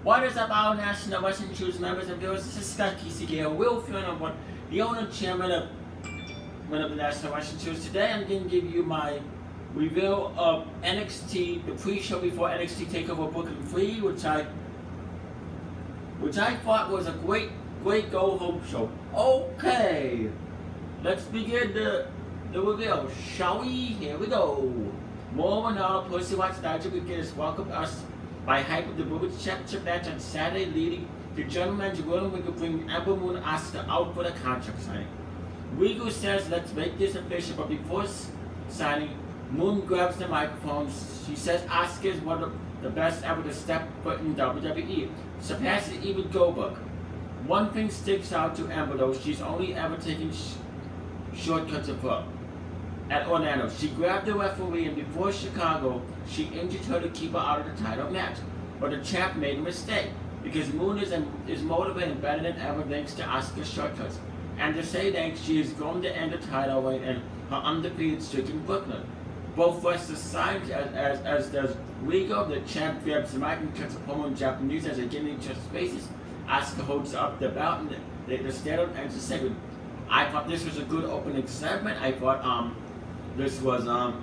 What is up, our National Wrestling News members and viewers? This is Scott KCK, Will Fiona, the owner and chairman of the National Wrestling News. Today I'm going to give you my review of NXT, the pre-show before NXT TakeOver Brooklyn 3, which I thought was a great go-home show. Okay, let's begin the review, shall we? Here we go. More and all, Pussy Watch Nigel begins welcome us by hype the Women's Championship match on Saturday, leading to General Manager William Regal bring Ember Moon and Asuka out for the contract signing. Regal says, let's make this official, but before signing, Moon grabs the microphone. She says Asuka is one of the best ever to step foot in WWE, surpassing even Goldberg. One thing sticks out to Ember though, she's only ever taken shortcuts of her. At Orlando, she grabbed the referee, and before Chicago, she injured her to keep her out of the title match. But the champ made a mistake, because Moon is motivated better than ever thanks to Asuka's shortcuts. And to say thanks, she is going to end the title reign and her undefeated streak in Brooklyn. Both wrestlers signed as does Regal. The champ grabs the mic and cuts a promo in Japanese as they get in each other's faces. Asuka holds up the belt and the stand-up ends the segment. I thought this was a good opening segment. I thought this was a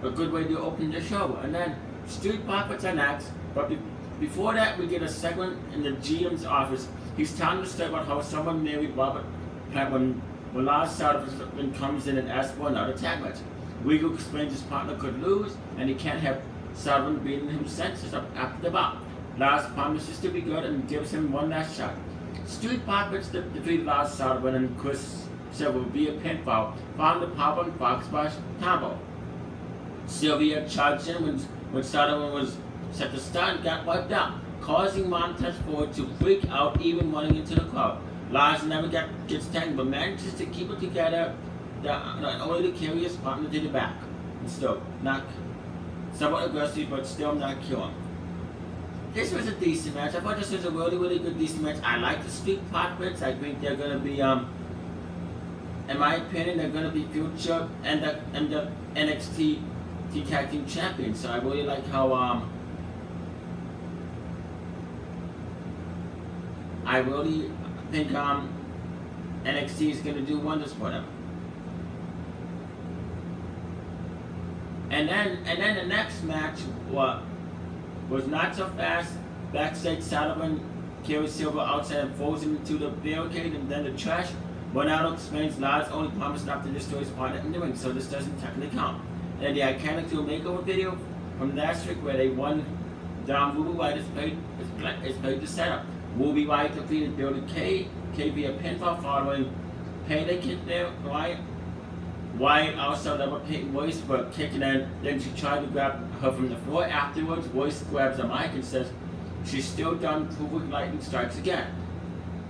good way to open the show. And then Street Profits are next, but before that we get a segment in the GM's office. He's telling the story about how someone married Robert Plant when Lars Sullivan comes in and asks for another tag match. Regal explains his partner could lose and he can't have Sullivan beating him senseless up after the bout. Lars promises to be good and gives him one last shot. Street Profits defeat Lars Sullivan and Chris Silver via pinfall, found the power and Fox Splash combo. Sylvia charged in when Sullivan was set to start and got wiped out, causing Montez Ford to freak out, even running into the crowd. Lars never gets tagged, but manages to keep it together, not only to carry his partner to the back, and still not somewhat aggressive, but still not kill him. This was a decent match. I thought this was a really good decent match. I like the Street Profits. I think they're gonna be in my opinion, they're going to be future and the NXT Tag Team Champions. So I really like how I really think NXT is going to do wonders for them. And then the next match was not so fast. Backstage, Sullivan carries Silver outside and throws him into the barricade, and then the trash. Ronaldo explains Lars only promised not to destroy his partner in the ring, so this doesn't technically count. And the iconic dual makeover video from last week where they won down Ruby White is played the setup. Ruby White defeated Billy Kay via pinfall following payday kick there. White also never paid Royce for kicking in, then she tried to grab her from the floor. Afterwards, Royce grabs the mic and says she's still done proving lightning strikes again.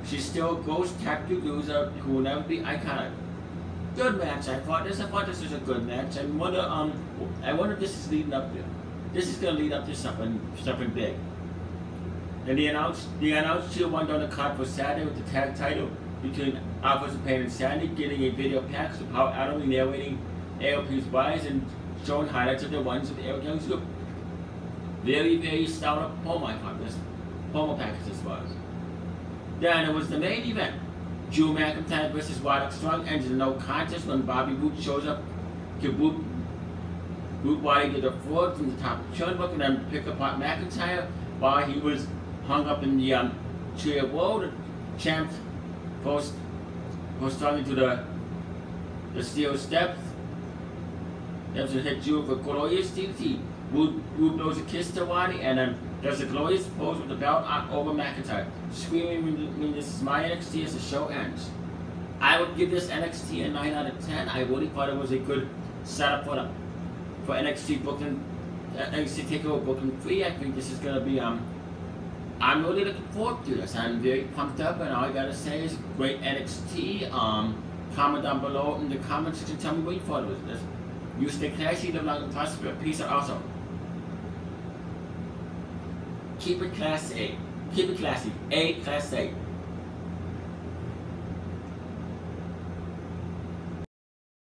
She's still a ghost tactic loser who will never be iconic. Good match. I thought this was a good match. I wonder if this is leading up to. This is gonna lead up to something big. And the announced Shield won on the card for Saturday with the tag title between Alpha Pain and Sandy, getting a video package of how adamantly narrating AOP's rise and showing highlights of the ones of the AOP Young's group. Very stellar promo. I thought this promo package this was. Then it was the main event. Drew McIntyre versus Roderick Strong ends in no contest when Bobby Roode shows up to boot Roderick to the floor from the top of the turnbuckle and then pick apart McIntyre while he was hung up in the tree of woe. The champ goes Strong into the steel steps. There's a hit Drew with a glorious DDT. Roode blows a kiss to Roddy and then does a glorious pose with the belt on over McIntyre, screaming when this is my NXT as the show ends. I would give this NXT a 9 out of 10. I really thought it was a good setup for NXT Brooklyn, NXT TakeOver Brooklyn 3. I think this is gonna be I'm really looking forward to this. I'm very pumped up, and all I gotta say is great NXT. Comment down below in the comment section. Tell me what you thought of this. You stay classy, live long and prosper. Peace out. Also, keep it classy. Keep it classy. Class A.